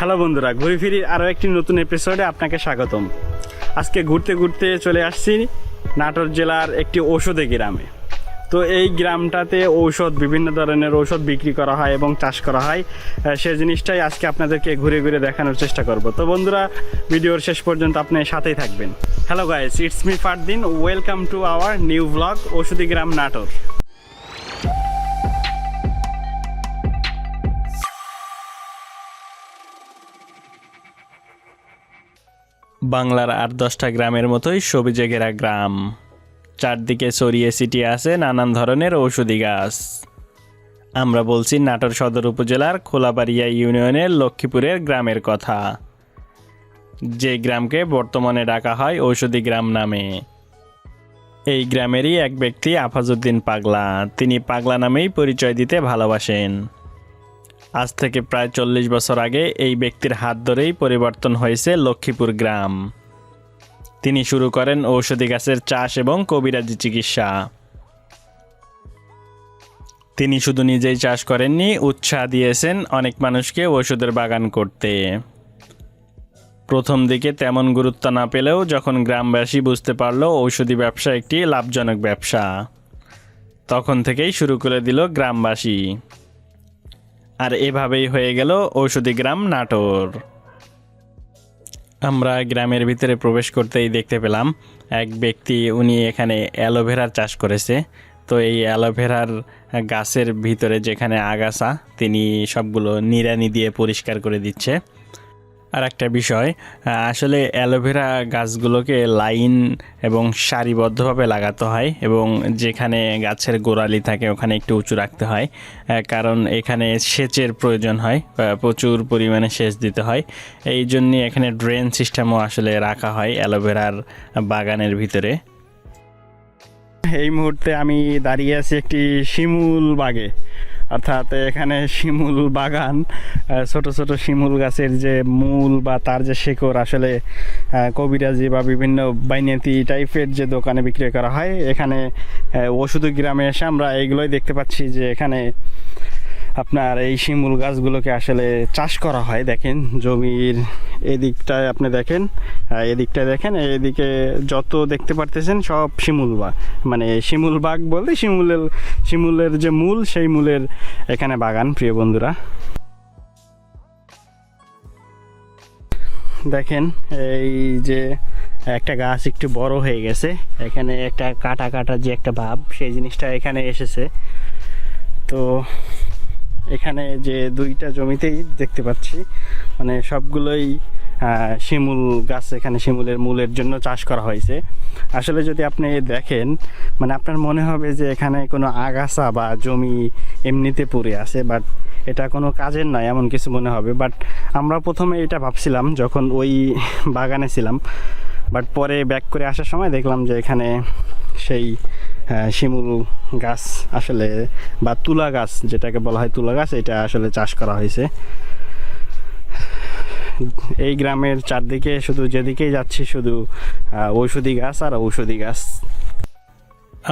Hello বন্ধুরা, ঘুরে ফিরি আরও একটি নতুন এপিসোডে আপনাকে স্বাগতম। আজকে ঘুরতে ঘুরতে চলে আসছি নাটোর জেলার একটি ঔষধি গ্রামে। তো এই গ্রামটাতে বিভিন্ন ধরনের ঔষধ বিক্রি করা হয় এবং চাষ করা হয়। সেই জিনিসটাই আজকে আপনাদেরকে ঘুরে ঘুরে দেখানোর চেষ্টা করব। তো বন্ধুরা, ভিডিওর শেষ পর্যন্ত আপনি সাথেই থাকবেন। Hello guys, it's me Fardin. Welcome to our new blog ঔষধি গ্রাম নাটোর। বাংলার ৮-১০টা গ্রামের মতোই সবুজে ঘেরা গ্রাম। চারদিকে ছড়িয়ে ছিটিয়ে আছে নানান ধরনের ঔষধি গাছ। আমরা বলছি নাটোর সদর উপজেলার খোলাবাড়িয়া ইউনিয়নের লক্ষ্মীপুরের গ্রামের কথা, যে গ্রামকে বর্তমানে ডাকা হয় ঔষধি গ্রাম নামে। এই গ্রামেরই এক ব্যক্তি আফাজউদ্দিন পাগলা। তিনি পাগলা নামেই পরিচয় দিতে ভালোবাসেন। আজ থেকে প্রায় ৪০ বছর আগে এই ব্যক্তির হাত ধরেই পরিবর্তন হয়েছে লক্ষ্মীপুর গ্রাম। তিনি শুরু করেন ঔষধি গাছের চাষ এবং কবিরাজি চিকিৎসা। তিনি শুধু নিজেই চাষ করেননি, উৎসাহ দিয়েছেন অনেক মানুষকে ওষুধের বাগান করতে। প্রথম দিকে তেমন গুরুত্ব না পেলেও যখন গ্রামবাসী বুঝতে পারল ঔষধি ব্যবসা একটি লাভজনক ব্যবসা, তখন থেকেই শুরু করে দিল গ্রামবাসী। আর এভাবেই হয়ে গেল ঔষধি গ্রাম নাটোর। আমরা গ্রামের ভিতরে প্রবেশ করতেই দেখতে পেলাম এক ব্যক্তি, উনি এখানে অ্যালোভেরার চাষ করেছে। তো এই অ্যালোভেরার গাছের ভিতরে যেখানে আগাছা, তিনি সবগুলো নিড়ানি দিয়ে পরিষ্কার করে দিচ্ছে। আর একটা বিষয়, আসলে অ্যালোভেরা গাছগুলোকে লাইন এবং সারিবদ্ধভাবে লাগাতে হয় এবং যেখানে গাছের গোড়ালি থাকে ওখানে একটু উঁচু রাখতে হয়, কারণ এখানে সেচের প্রয়োজন হয়, প্রচুর পরিমাণে সেচ দিতে হয়। এই জন্যে এখানে ড্রেন সিস্টেমও আসলে রাখা হয় অ্যালোভেরার বাগানের ভিতরে। এই মুহূর্তে আমি দাঁড়িয়ে আছি একটি শিমুল বাগে, অর্থাৎ এখানে শিমুল বাগান। ছোট ছোট শিমুল গাছের যে মূল বা তার যে শেকড় আসলে কবিরাজি বা বিভিন্ন বাইনাতি টাইপের যে দোকানে বিক্রি করা হয়, এখানে ঔষধি গ্রামে এসে আমরা এইগুলোই দেখতে পাচ্ছি যে এখানে আপনার এই শিমুল গাছগুলোকে আসলে চাষ করা হয়। দেখেন জমির এদিকটায় আপনি দেখেন, এদিকটায় দেখেন, এদিকে যত দেখতে পারতেছেন সব শিমুল বাগ, মানে শিমুল বাগ বলতে শিমুলের যে মূল, সেই মূলের এখানে বাগান। প্রিয় বন্ধুরা, দেখেন এই যে একটা গাছ একটু বড় হয়ে গেছে, এখানে একটা কাটা কাটা যে একটা ভাব, সেই জিনিসটা এখানে এসেছে। তো এখানে যে দুইটা জমিতেই দেখতে পাচ্ছি মানে সবগুলোই শিমুল গাছ, এখানে শিমুলের মূলের জন্য চাষ করা হয়েছে। আসলে যদি আপনি দেখেন, মানে আপনার মনে হবে যে এখানে কোনো আগাছা বা জমি এমনিতে পড়ে আছে, বাট এটা কোনো কাজের নয় এমন কিছু মনে হবে। বাট আমরা প্রথমে এটা ভাবছিলাম যখন ওই বাগানে ছিলাম, বাট পরে ব্যাক করে আসার সময় দেখলাম যে এখানে সেই শিমুল গাছ আসলে, বা তুলা গাছ যেটাকে বলা হয় তুলা গাছ, এটা আসলে চাষ করা হয়েছে। এই গ্রামের চারদিকে শুধু যেদিকেই যাচ্ছি শুধু ঔষধি গাছ আর ঔষধি গাছ।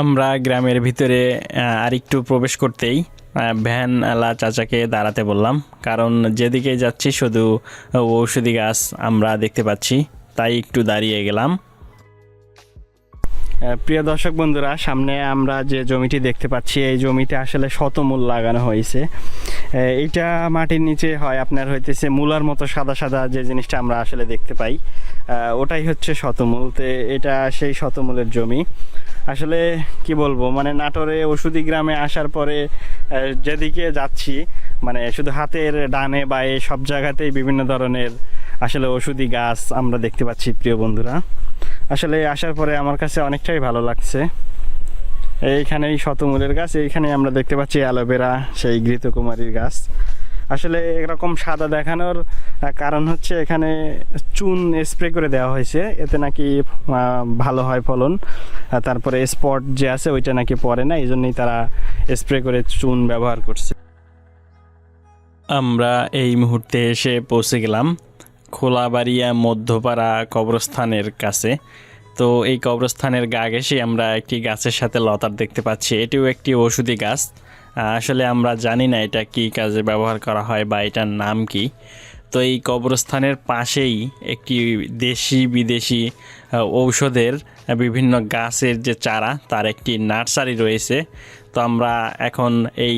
আমরা গ্রামের ভিতরে আরেকটু প্রবেশ করতেই ভ্যানওয়ালা চাচাকে দাঁড়াতে বললাম, কারণ যেদিকে যাচ্ছি শুধু ঔষধি গাছ আমরা দেখতে পাচ্ছি, তাই একটু দাঁড়িয়ে গেলাম। প্রিয় দর্শক বন্ধুরা, সামনে আমরা যে জমিটি দেখতে পাচ্ছি, এই জমিতে আসলে শতমূল লাগানো হয়েছে। এইটা মাটির নিচে হয় আপনার হইতেছে মূলার মতো সাদা সাদা যে জিনিসটা আমরা আসলে দেখতে পাই, ওটাই হচ্ছে শতমূল। তো এটা সেই শতমূলের জমি। আসলে কি বলবো, মানে নাটোরে ঔষধি গ্রামে আসার পরে যেদিকে যাচ্ছি, মানে শুধু হাতের ডানে বায়ে সব জায়গাতেই বিভিন্ন ধরনের আসলে ঔষধি গাছ আমরা দেখতে পাচ্ছি। প্রিয় বন্ধুরা, আসলে আসার পরে আমার কাছে অনেকটাই ভালো লাগছে। এইখানে এই শতমূলের গাছ, এইখানে আমরা দেখতে পাচ্ছি অ্যালোভেরা, সেই ঘৃতকুমারীর গাছ। আসলে এরকম সাদা দেখানোর কারণ হচ্ছে এখানে চুন স্প্রে করে দেওয়া হয়েছে, এতে নাকি ভালো হয় ফলন। তারপরে স্পট যে আছে ওইটা নাকি পড়ে না, এই জন্যই তারা স্প্রে করে চুন ব্যবহার করছে। আমরা এই মুহূর্তে এসে পৌঁছে গেলাম খোলাবাড়িয়া মধ্যপাড়া কবরস্থানের কাছে। তো এই কবরস্থানের গা ঘেঁষে আমরা একটি গাছের সাথে লতার দেখতে পাচ্ছি, এটিও একটি ঔষধি গাছ। আসলে আমরা জানি না এটা কি কাজে ব্যবহার করা হয় বা এটার নাম কি। তো এই কবরস্থানের পাশেই একটি দেশি বিদেশি ঔষধের বিভিন্ন গাছের যে চারা তার একটি নার্সারি রয়েছে। তো আমরা এখন এই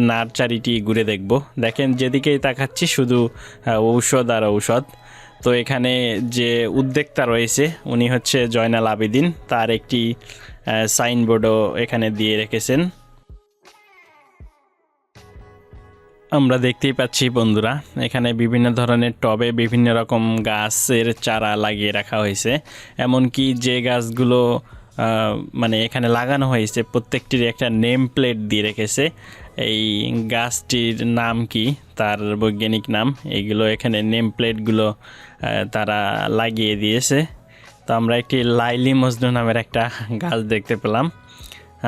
নার্সারিটি ঘুরে দেখব। দেখেন যেদিকেই তাকাচ্ছি শুধু ঔষধ আর ঔষধ। তো এখানে যে উদ্যোক্তা রয়েছে উনি হচ্ছে জয়নাল আবেদিন, তার একটি সাইনবোর্ডও এখানে দিয়ে রেখেছেন। আমরা দেখতেই পাচ্ছি বন্ধুরা, এখানে বিভিন্ন ধরনের টবে বিভিন্ন রকম গাছের চারা লাগিয়ে রাখা হয়েছে। এমনকি যে গাছগুলো মানে এখানে লাগানো হয়েছে প্রত্যেকটির একটা নেম প্লেট দিয়ে রেখেছে। এই গাছটির নাম কি, তার বৈজ্ঞানিক নাম, এইগুলো এখানে নেম প্লেটগুলো তারা লাগিয়ে দিয়েছে। তো আমরা একটি লাইলি মজনু নামের একটা গাছ দেখতে পেলাম।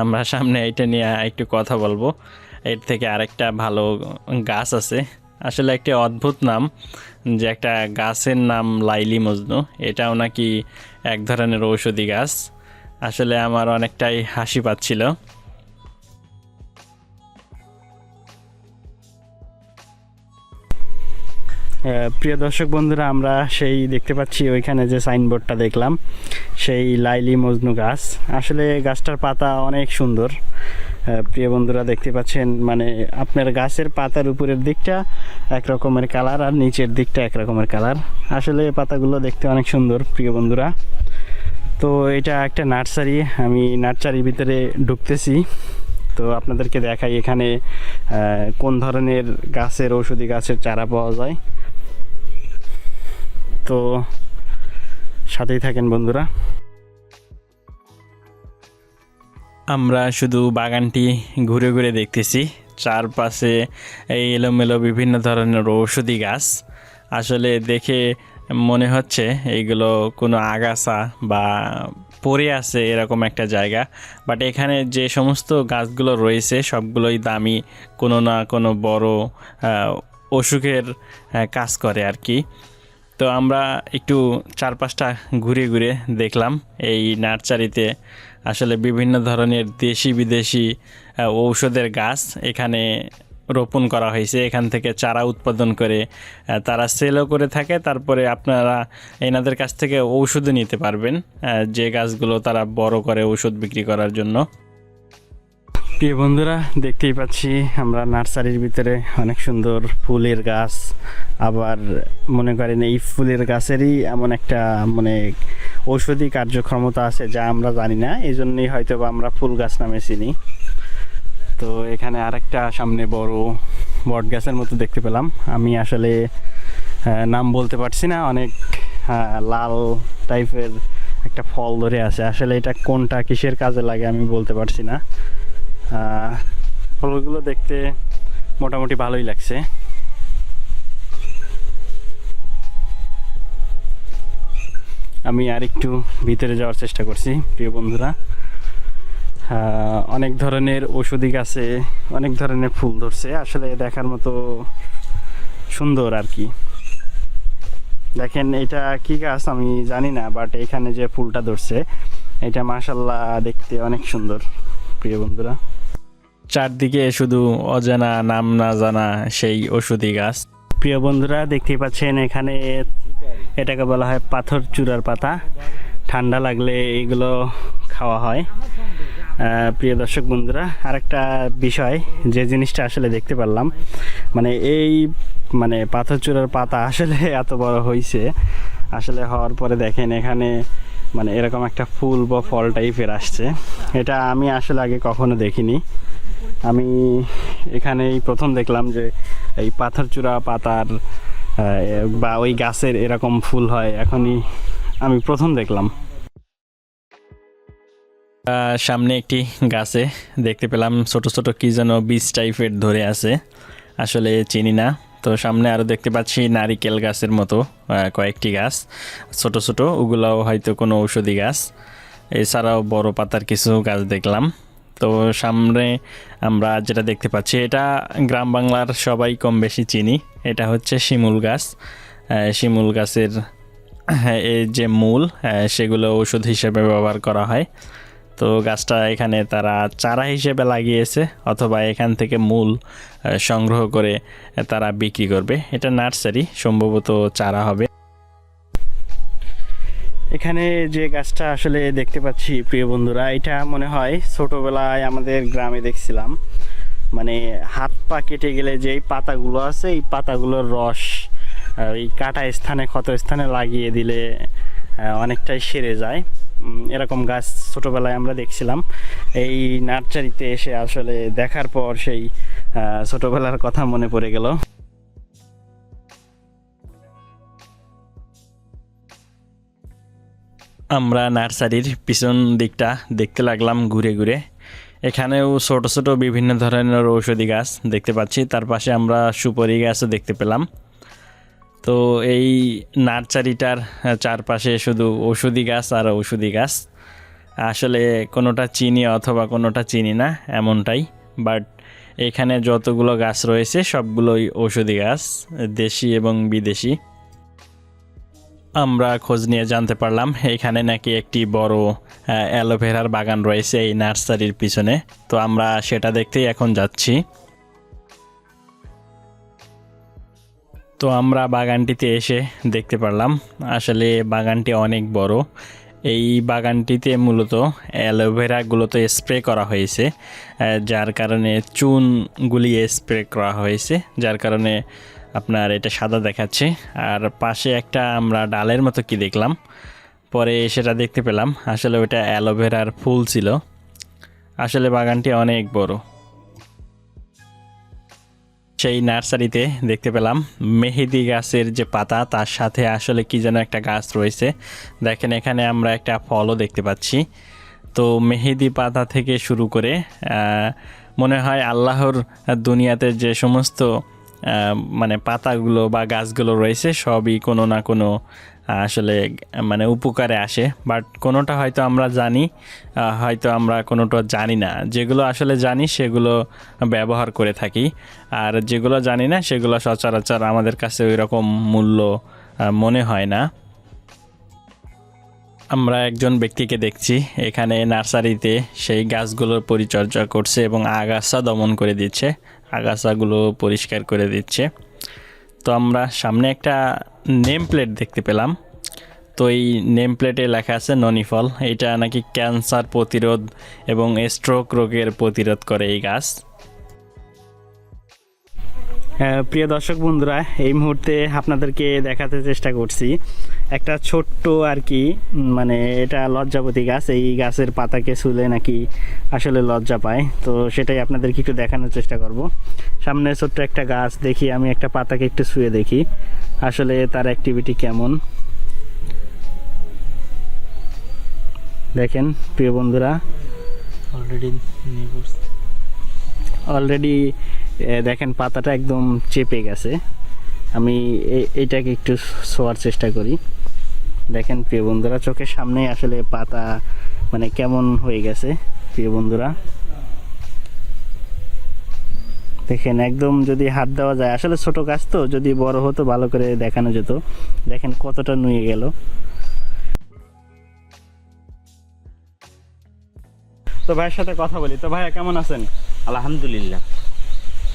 আমরা সামনে এটা নিয়ে একটু কথা বলবো। এর থেকে আরেকটা ভালো গাছ আছে, আসলে একটি অদ্ভুত নাম যে একটা গাছের নাম লাইলি মজনু, এটাও নাকি এক ধরনের ঔষধি গাছ। আসলে আমার অনেকটাই হাসি পাচ্ছিল। প্রিয় দর্শক বন্ধুরা, আমরা সেই দেখতে পাচ্ছি ওইখানে যে সাইনবোর্ডটা দেখলাম, সেই লাইলি মজনু গাছ। আসলে গাছটার পাতা অনেক সুন্দর। প্রিয় বন্ধুরা দেখতে পাচ্ছেন, মানে আপনার গাছের পাতার উপরের দিকটা এক রকমের কালার আর নিচের দিকটা এক রকমের কালার। আসলে পাতাগুলো দেখতে অনেক সুন্দর প্রিয় বন্ধুরা। তো এটা একটা নার্সারি, আমি নার্সারির ভিতরে ঢুকতেছি। তো আপনাদেরকে দেখাই এখানে কোন ধরনের গাছের ঔষধি গাছের চারা পাওয়া যায়। তো সাথেই থাকেন বন্ধুরা। আমরা শুধু বাগানটি ঘুরে ঘুরে দেখতেছি, চারপাশে এই এলোমেলো বিভিন্ন ধরনের ঔষধি গাছ। আসলে দেখে মনে হচ্ছে এইগুলো কোনো আগাছা বা পড়ে আছে এরকম একটা জায়গা, বাট এখানে যে সমস্ত গাছগুলো রয়েছে সবগুলোই দামি, কোনো না কোনো বড় অসুখের কাজ করে আর কি। তো আমরা একটু চারপাশটা ঘুরে ঘুরে দেখলাম এই নার্সারিতে আসলে বিভিন্ন ধরনের দেশি বিদেশি ঔষধের গাছ এখানে রোপণ করা হয়েছে। এখান থেকে চারা উৎপাদন করে তারা সেলও করে থাকে, তারপরে আপনারা এনাদের কাছ থেকে ঔষধও নিতে পারবেন, যে গাছগুলো তারা বড় করে ঔষধ বিক্রি করার জন্য। প্রিয় বন্ধুরা দেখতেই পাচ্ছি আমরা নার্সারির ভিতরে অনেক সুন্দর ফুলের গাছ, আবার মনে করেন এই ফুলের গাছেরই এমন একটা মানে ঔষধি কার্যক্ষমতা আছে যা আমরা জানি না, এই জন্যই হয়তো আমরা ফুল গাছ নামে চিনি। তো এখানে আরেকটা সামনে বড় বট গাছের মতো দেখতে পেলাম, আমি আসলে নাম বলতে পারছি না, অনেক লাল টাইপের একটা ফল ধরে আছে। আসলে এটা কোনটা কিসের কাজে লাগে আমি বলতে পারছি না। ফলগুলো দেখতে মোটামুটি ভালোই লাগছে। আমি আর একটু ভিতরে যাওয়ার চেষ্টা করছি প্রিয় বন্ধুরা। অনেক ধরনের ঔষধি গাছে অনেক ধরনের ফুল ধরছে, আসলে দেখার মতো সুন্দর আর কি। দেখেন এটা কি গাছ আমি জানি না, বাট এখানে যে ফুলটা ধরছে এটা মাশাআল্লাহ দেখতে অনেক সুন্দর প্রিয় বন্ধুরা। চারদিকে শুধু অজানা নাম না জানা সেই ঔষধি গাছ। প্রিয় বন্ধুরা দেখতেই পাচ্ছেন এখানে এটাকে বলা হয় পাথর চূড়ার পাতা, ঠান্ডা লাগলে এইগুলো খাওয়া হয়। প্রিয় দর্শক বন্ধুরা, আরেকটা বিষয় যে জিনিসটা আসলে দেখতে পারলাম, মানে এই মানে পাথর চূড়ার পাতা আসলে এত বড় হয়েছে, আসলে হওয়ার পরে দেখেন এখানে মানে এরকম একটা ফুল বা ফল টাইপের আসছে। এটা আমি আসলে আগে কখনো দেখিনি, আমি এখানেই প্রথম দেখলাম যে এই পাথরচূড়া পাতার বা ওই গাছের এরকম ফুল হয়, এখনই আমি প্রথম দেখলাম। সামনে একটি গাছে দেখতে পেলাম ছোট ছোট কি যেন বীজ টাইপের ধরে আছে, আসলে চিনি না। তো সামনে আরও দেখতে পাচ্ছি নারিকেল গাছের মতো কয়েকটি গাছ ছোট ছোট, ওগুলোও হয়তো কোনো ঔষধি গাছ। এছাড়াও বড় পাতার কিছু গাছ দেখলাম। তো সামনে আমরা যেটা দেখতে পাচ্ছি এটা গ্রাম বাংলার সবাই কম বেশি চিনি, এটা হচ্ছে শিমুল গাছ। শিমুল গাছের এই যে মূল সেগুলো ঔষধ হিসেবে ব্যবহার করা হয়। তো গাছটা এখানে তারা চারা হিসেবে লাগিয়েছে অথবা এখান থেকে মূল সংগ্রহ করে তারা বিক্রি করবে। এটা নার্সারি, সম্ভবত চারা হবে। এখানে যে গাছটা আসলে দেখতে পাচ্ছি প্রিয় বন্ধুরা, এটা মনে হয় ছোটবেলায় আমাদের গ্রামে দেখছিলাম, মানে হাত পা কেটে গেলে যে এই পাতাগুলো আছে এই পাতাগুলোর রস এই কাটা স্থানে, ক্ষত স্থানে লাগিয়ে দিলে অনেকটাই সেরে যায়। এরকম গাছ ছোটবেলায় আমরা দেখছিলাম। এই নার্সারিতে এসে আসলে দেখার পর সেই ছোটবেলার কথা মনে পড়ে গেল। আমরা নার্সারির পিছন দিকটা দেখতে লাগলাম ঘুরে ঘুরে। এখানেও ছোট ছোট বিভিন্ন ধরনের ঔষধি গাছ দেখতে পাচ্ছি, তার পাশে আমরা সুপারি গাছও দেখতে পেলাম। তো এই নার্সারিটার চারপাশে শুধু ঔষধি গাছ আর ঔষধি গাছ। আসলে কোনোটা চিনি অথবা কোনোটা চিনি না এমনটাই, বাট এখানে যতগুলো গাছ রয়েছে সবগুলোই ঔষধি গাছ, দেশি এবং বিদেশি। আমরা খোঁজ নিয়ে জানতে পারলাম এখানে নাকি একটি বড় অ্যালোভেরার বাগান রয়েছে এই নার্সারির পিছনে। তো আমরা সেটা দেখতেই এখন যাচ্ছি। তো আমরা বাগানটিতে এসে দেখতে পারলাম আসলে বাগানটি অনেক বড়। এই বাগানটিতে মূলত অ্যালোভেরাগুলোতে স্প্রে করা হয়েছে, যার কারণে চুন গুলিয়ে স্প্রে করা হয়েছে, যার কারণে আপনার এটা সাদা দেখাচ্ছে। আর পাশে একটা আমরা ডালের মতো কি দেখলাম, পরে সেটা দেখতে পেলাম আসলে ওটা অ্যালোভেরার ফুল ছিল। আসলে বাগানটি অনেক বড়। সেই নার্সারিতে দেখতে পেলাম মেহেদি গাছের যে পাতা তার সাথে আসলে কি যেন একটা গাছ রয়েছে। দেখেন এখানে আমরা একটা ফলও দেখতে পাচ্ছি। তো মেহেদি পাতা থেকে শুরু করে মনে হয় আল্লাহর দুনিয়াতে যে সমস্ত মানে পাতাগুলো বা গাছগুলো রয়েছে সবই কোনো না কোনো আসলে মানে উপকারে আসে। বাট কোনোটা হয়তো আমরা জানি, হয়তো আমরা কোনোটা জানি না। যেগুলো আসলে জানি সেগুলো ব্যবহার করে থাকি, আর যেগুলো জানি না সেগুলো সচরাচর আমাদের কাছে ওই রকম মূল্য মনে হয় না। আমরা একজন ব্যক্তিকে দেখছি এখানে নার্সারিতে সেই গাছগুলোর পরিচর্যা করছে এবং আগাছা দমন করে দিচ্ছে, আগাছাগুলো পরিষ্কার করে দিচ্ছে। তো আমরা সামনে একটা নেম প্লেট দেখতে পেলাম। তো এই নেম প্লেটে লেখা আছে ননিফল। এটা নাকি ক্যান্সার প্রতিরোধ এবং স্ট্রোক রোগের প্রতিরোধ করে এই গাছ। প্রিয় দর্শক বন্ধুরা, এই মুহূর্তে আপনাদেরকে দেখাতে চেষ্টা করছি একটা ছোট্ট আর কি, মানে এটা লজ্জাপতি গাছ। এই গাছের পাতাকে ছুলে নাকি আসলে লজ্জা পায়, তো সেটাই আপনাদেরকে একটু দেখানোর চেষ্টা করব। সামনে ছোট্ট একটা গাছ, দেখি আমি একটা পাতাকে একটু ছুঁয়ে দেখি আসলে তার অ্যাক্টিভিটি কেমন। দেখেন প্রিয় বন্ধুরা, অলরেডি দেখেন পাতাটা একদম চেপে গেছে। আমি এইটাকে একটু ছোঁয়ার চেষ্টা করি। দেখেন প্রিয় বন্ধুরা, চোখের সামনে আসলে পাতা মানে কেমন হয়ে গেছে প্রিয় বন্ধুরা। দেখেন একদম যদি হাত দেওয়া যায়, আসলে ছোট গাছ তো, যদি বড় হতো ভালো করে দেখানো যেত। দেখেন কতটা নুয়ে গেল। তো ভাইয়ের সাথে কথা বলি। তো ভাইয়া কেমন আছেন? আলহামদুলিল্লাহ।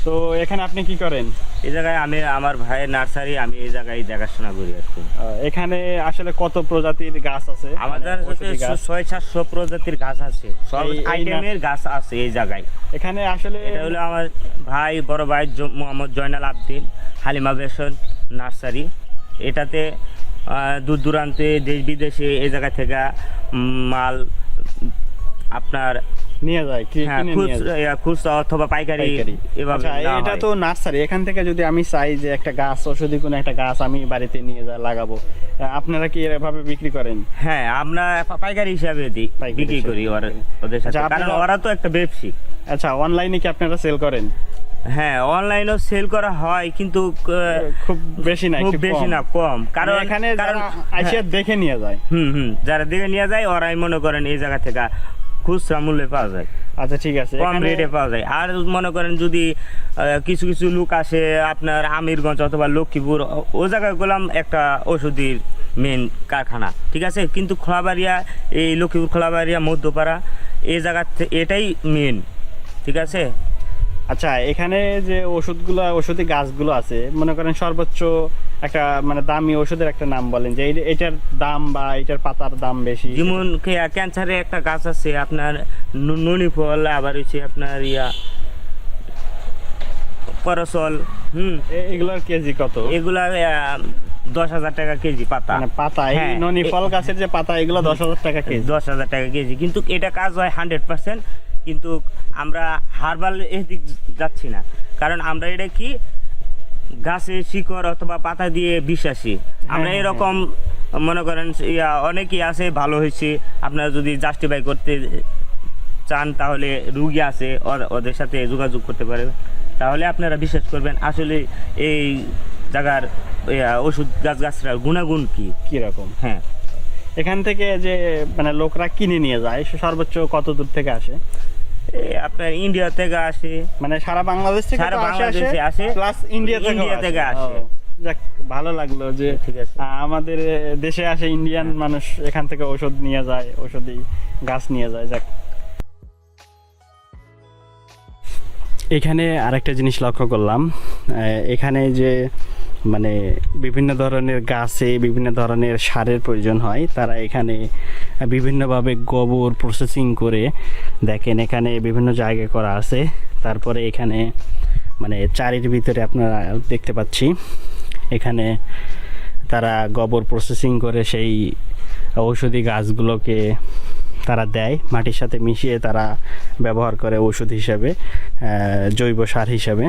তো এখানে আপনি কি করেন? এই জায়গায় আমি আমার ভাইয়ের নার্সারি, আমি এই জায়গায় দেখাশোনা করি আর কি। এখানে আসলে কত প্রজাতির গাছ আছে? আমাদের 600-700 প্রজাতির গাছ আছে, সব আইটেমের গাছ আছে এই জায়গায়। এখানে আসলে এটা হলো আমার ভাই, বড় ভাই মোহাম্মদ জয়নাল আবদিন, হালিমা বেসন নার্সারি। এটাতে দূর দূরান্তে দেশ বিদেশে এই জায়গা থেকে মাল আপনার নিয়ে যায়, খুচরা অথবা পাইকারি এভাবে। এটা তো নার্সারি, এখান থেকে যদি আমি চাই যে একটা গাছ, ওষুধি কোনো একটা গাছ আমি বাড়িতে নিয়ে যা লাগাবো, আপনারা কি এভাবে বিক্রি করেন? হ্যাঁ, আমরা পাইকারি হিসাবে বিক্রি করি ওদের সাথে, কারণ ওরা তো একটা ব্যবসায়ী। আচ্ছা, অনলাইনে কি আপনারা সেল করেন? হ্যাঁ, অনলাইনেও সেল করা হয়, কিন্তু খুব বেশি না, খুব বেশি না, কম। কারণ এখানে আইসা দেখে নিয়ে যায়। যারা দেখে নিয়ে যায় ওরাই মনে করেন এই জায়গা থেকে খুচরা মূল্যে পাওয়া যায়। আচ্ছা ঠিক আছে, কম রেটে পাওয়া যায়। আর মনে করেন যদি কিছু কিছু লোক আসে আপনার আমিরগঞ্জ অথবা লক্ষ্মীপুর, ও জায়গায় গেলাম একটা ওষুধের মেন কারখানা, ঠিক আছে, কিন্তু খোলাবাড়িয়া, এই লক্ষ্মীপুর খোলাবাড়িয়া মধ্যপাড়া এই জায়গার এটাই মেন, ঠিক আছে। আচ্ছা, এখানে যে ওষুধি গাছগুলো আছে, মনে করেন সর্বোচ্চ একটা মানে দামি ওষুধের একটা নাম বলেন যে এটার দাম বা এটার পাতার দাম বেশি। যেমন ক্যান্সারের একটা গাছ আছে আপনার ননি ফল, আবার হচ্ছে আপনার করসল। এগুলোর কেজি কত? এগুলা 10,000 টাকা কেজি পাতা। মানে পাতা, এই হ্যাঁ, ননি ফল গাছের যে পাতা, এগুলো 10,000 টাকা কেজি। 10,000 টাকা কেজি, কিন্তু এটা কাজ হয় 100%। কিন্তু আমরা হার্বাল এদিক যাচ্ছি না, কারণ আমরা এটা কি গাছে শিকড় অথবা পাতা দিয়ে বিশ্বাসী আমরা। হ্যাঁ, এরকম মনে করেন অনেকেই আছে ভালো হয়েছে, আপনারা যদি জাস্টিফাই করতে চান তাহলে রুগী আছে ওদের সাথে যোগাযোগ করতে পারবেন, তাহলে আপনারা বিশ্বাস করবেন আসলে এই জায়গার ওষুধ গাছগাছরার গুণাগুণ কি রকম। হ্যাঁ, এখান থেকে যে মানে লোকরা কিনে নিয়ে যায়, সর্বোচ্চ কত দূর থেকে আসে? আপনার ইন্ডিয়া থেকে আসে, মানে সারা বাংলাদেশ থেকে সারা বাংলাদেশে আসে, প্লাস ইন্ডিয়া থেকে আসে। যাক, ভালো লাগলো যে ঠিক আছে। আমাদের দেশে আসে ইন্ডিয়ান মানুষ, এখান থেকে ওষুধ নিয়ে যায়, ওষুধি গাছ নিয়ে যায়। যাক, এখানে আরেকটা জিনিস লক্ষ্য করলাম, এখানে যে মানে বিভিন্ন ধরনের গাছে বিভিন্ন ধরনের সারের প্রয়োজন হয়, তারা এখানে বিভিন্নভাবে গোবর প্রসেসিং করে দেখেন এখানে বিভিন্ন জায়গায় করা আছে। তারপরে এখানে মানে চারির ভিতরে আপনারা দেখতে পাচ্ছি এখানে তারা গোবর প্রসেসিং করে সেই ঔষধি গাছগুলোকে তারা দেয়, মাটির সাথে মিশিয়ে তারা ব্যবহার করে ওষুধ হিসাবে, জৈব সার হিসাবে।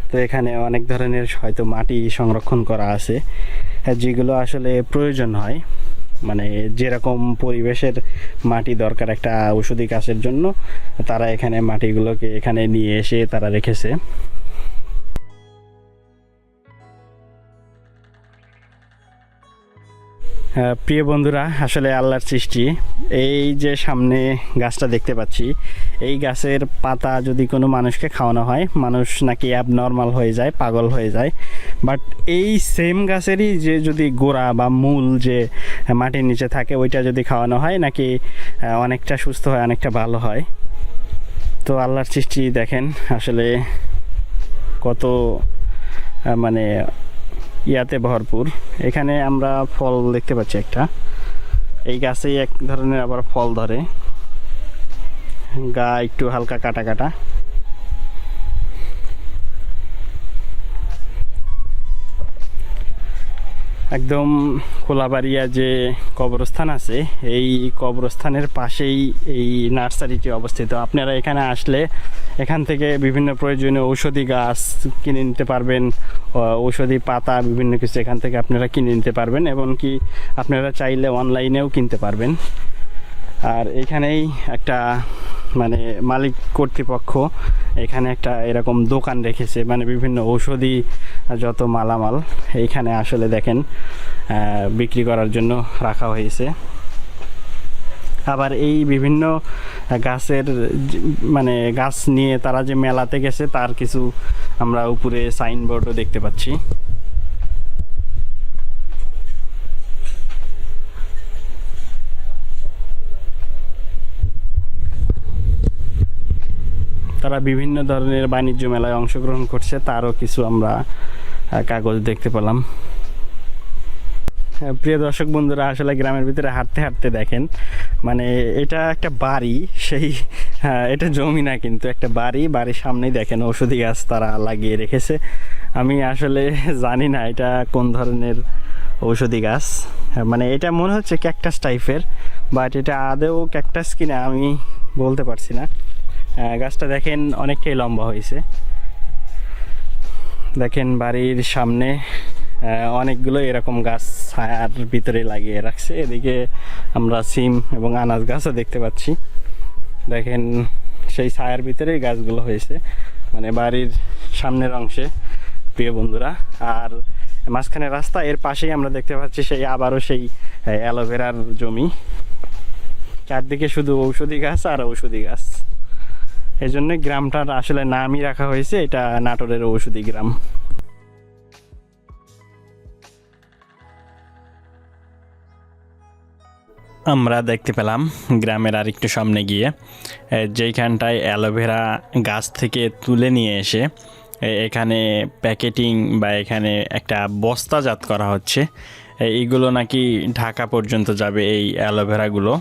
তো এখানে অনেক ধরনের হয়তো মাটি সংরক্ষণ করা আছে, যেগুলো আসলে প্রয়োজন হয়, মানে যেরকম পরিবেশের মাটি দরকার একটা ঔষধি গাছের জন্য, তারা এখানে মাটিগুলোকে এখানে নিয়ে এসে তারা রেখেছে। প্রিয় বন্ধুরা, আসলে আল্লাহর সৃষ্টি, এই যে সামনে গাছটা দেখতে পাচ্ছি, এই গাছের পাতা যদি কোনো মানুষকে খাওয়ানো হয়, মানুষ নাকি অ্যাবনর্মাল হয়ে যায়, পাগল হয়ে যায়। বাট এই সেম গাছেরই যে যদি গোড়া বা মূল যে মাটির নিচে থাকে, ওইটা যদি খাওয়ানো হয় নাকি অনেকটা সুস্থ হয়, অনেকটা ভালো হয়। তো আল্লাহর সৃষ্টি দেখেন আসলে কত মানে ইয়াতে ভরপুর। এখানে আমরা ফল দেখতে পাচ্ছি একটা, এই গাছেই এক ধরনের আবার ফল ধরে, গা একটু হালকা কাটা কাটা। একদম খোলাবাড়িয়া যে কবরস্থান আছে, এই কবরস্থানের পাশেই এই নার্সারিটি অবস্থিত। আপনারা এখানে আসলে এখান থেকে বিভিন্ন প্রয়োজনীয় ঔষধি গাছ কিনে নিতে পারবেন, ঔষধি পাতা বিভিন্ন কিছু এখান থেকে আপনারা কিনে নিতে পারবেন, এমনকি আপনারা চাইলে অনলাইনেও কিনতে পারবেন। আর এখানেই একটা মানে মালিক কর্তৃপক্ষ এখানে একটা এরকম দোকান রেখেছে, মানে বিভিন্ন ঔষধি যত মালামাল এইখানে আসলে দেখেন বিক্রি করার জন্য রাখা হয়েছে। আবার এই বিভিন্ন গাছের মানে গাছ নিয়ে তারা যে মেলাতে গেছে তার কিছু আমরা উপরে সাইনবোর্ডও দেখতে পাচ্ছি। তারা বিভিন্ন ধরনের বাণিজ্য মেলায় অংশগ্রহণ করছে, তারও কিছু আমরা কাগজ দেখতে পেলাম। প্রিয় দর্শক বন্ধুরা, আসলে গ্রামের ভিতরে হাঁটতে হাঁটতে দেখেন মানে এটা একটা বাড়ি, সেই এটা জমি না কিন্তু একটা বাড়ির সামনেই দেখেন ঔষধি গাছ তারা লাগিয়ে রেখেছে। আমি আসলে জানি না এটা কোন ধরনের ঔষধি গাছ, মানে এটা মনে হচ্ছে ক্যাকটাস টাইপের, বাট এটা আদৌ ক্যাকটাস কিনা আমি বলতে পারছি না। গাছটা দেখেন অনেকটাই লম্বা হয়েছে। দেখেন বাড়ির সামনে অনেকগুলো এরকম গাছ ছায়ার ভিতরে লাগিয়ে রাখছে। এদিকে আমরা সিম এবং আনাজ গাছও দেখতে পাচ্ছি। দেখেন সেই ছায়ার ভিতরেই গাছগুলো হয়েছে, মানে বাড়ির সামনের অংশে প্রিয় বন্ধুরা। আর মাঝখানে রাস্তা, এর পাশেই আমরা দেখতে পাচ্ছি সেই আবারও সেই অ্যালোভেরার জমি, চারদিকে শুধু ঔষধি গাছ আর ঔষধি গাছ। এই জন্য গ্রামটার আসলে নামই রাখা হয়েছে এটা নাটোরের ঔষধি গ্রাম। আমরা দেখতে পেলাম গ্রামের আরেকটু সামনে গিয়ে যেইখানটায় অ্যালোভেরা গাছ থেকে তুলে নিয়ে এসে এখানে প্যাকেটিং বা এখানে একটা বস্তাজাত করা হচ্ছে। এইগুলো নাকি ঢাকা পর্যন্ত যাবে এই অ্যালোভেরাগুলো।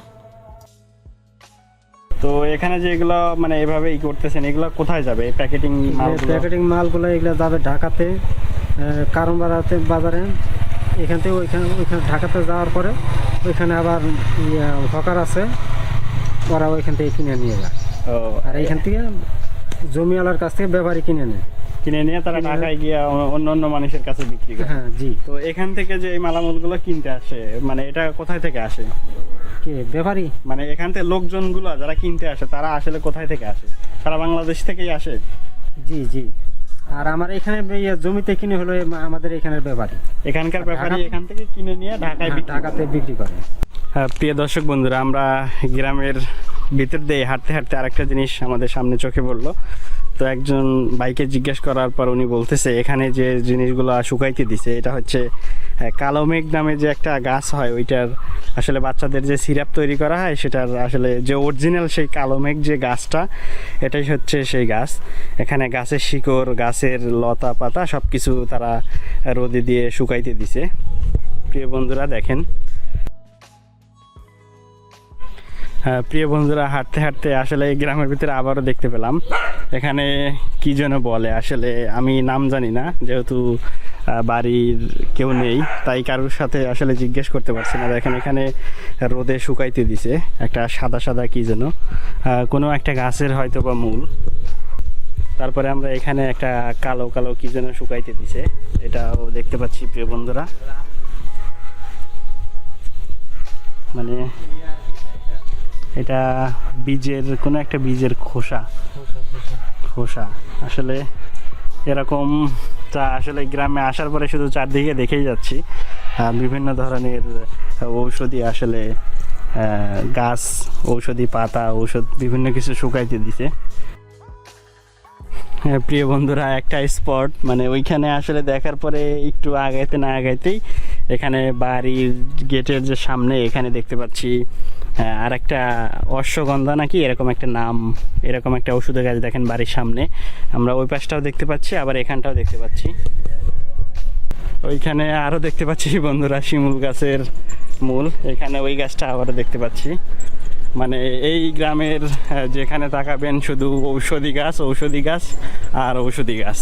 তো এখানে যে এগুলো মানে এভাবে করতেছেন, এগুলো কোথায় যাবে প্যাকেটিং প্যাকেটিং মালগুলো এগুলো যাবে ঢাকাতে, কারণ বাজারে, এখান থেকে ওইখানে ঢাকাতে যাওয়ার পরে ওইখানে আবার হকার আছে, ওরা ওইখান থেকে কিনে নিয়ে যায়। ও, আর এইখান থেকে জমিওয়ালার কাছ থেকে ব্যাপারী কিনে নেয়, কিনে নিয়ে তারা ঢাকায় গিয়ে অন্য অন্য মানুষের কাছে বিক্রি করে। হ্যাঁ জি। তো এখান থেকে যে এই মালামালগুলো কিনতে আসে, মানে এটা কোথায় থেকে আসে? কি ব্যাপারী? মানে এখান থেকে লোকজনগুলো যারা কিনতে আসে তারা আসলে কোথায় থেকে আসে? সারা বাংলাদেশ থেকেই আসে? জি জি। আর আমার এখানে জমিতে কিনে হলো আমাদের এখানের ব্যাপারী, এখানকার ব্যাপারী এখান থেকে কিনে নিয়ে ঢাকায় ঢাকাতে বিক্রি করে। হ্যাঁ, প্রিয় দর্শক বন্ধুরা, আমরা গ্রামের ভিতর দিয়ে হাঁটতে হাঁটতে আরেকটা জিনিস আমাদের সামনে চোখে পড়লো। তো একজন ভাইকে জিজ্ঞেস করার পর উনি বলতেছে এখানে যে জিনিসগুলো শুকাইতে দিছে এটা হচ্ছে কালো মেঘ নামে যে একটা গাছ হয়, ওইটার আসলে বাচ্চাদের যে সিরাপ তৈরি করা হয় সেটার আসলে যে অরিজিনাল সেই কালো মেঘ যে গাছটা, এটাই হচ্ছে সেই গাছ। এখানে গাছের শিকড়, গাছের লতা পাতা সব কিছু তারা রোদে দিয়ে শুকাইতে দিছে। প্রিয় বন্ধুরা দেখেন, হ্যাঁ প্রিয় বন্ধুরা, হাঁটতে হাঁটতে আসলে এই গ্রামের ভিতরে আবারও দেখতে পেলাম এখানে কি যেন বলে, আসলে আমি নাম জানি না, যেহেতু বাড়ির কেউ নেই তাই কারোর সাথে আসলে জিজ্ঞেস করতে পারছি না। দেখেন এখানে রোদে শুকাইতে দিছে একটা সাদা সাদা কি যেন কোনো একটা গাছের হয়তো বা মূল। তারপরে আমরা এখানে একটা কালো কালো কি যেন শুকাইতে দিছে, এটাও দেখতে পাচ্ছি প্রিয় বন্ধুরা। মানে এটা বীজের কোনো একটা বীজের খোসা আসলে এরকম। তা আসলে গ্রামে আসার পরে শুধু চারদিকে দেখেই যাচ্ছি বিভিন্ন ধরনের ঔষধি আসলে গাছ, ঔষধি পাতা, ঔষধ বিভিন্ন কিছু শুকাইতে দিছে। প্রিয় বন্ধুরা, একটা স্পট মানে ওইখানে আসলে দেখার পরে একটু আগাইতে না আগাইতেই এখানে বাড়ির গেটের যে সামনে এখানে দেখতে পাচ্ছি আর একটা অশ্বগন্ধা নাকি এরকম একটা নাম, এরকম একটা ওষুধের গাছ দেখেন বাড়ির সামনে। আমরা ওই পাশটাও দেখতে পাচ্ছি, আবার এখানটাও দেখতে পাচ্ছি। ওইখানে আরও দেখতে পাচ্ছি বন্ধুরা শিমুল গাছের মূল, এখানে ওই গাছটা আবারও দেখতে পাচ্ছি। মানে এই গ্রামের যেখানে তাকাবেন শুধু ঔষধি গাছ আর ঔষধি গাছ।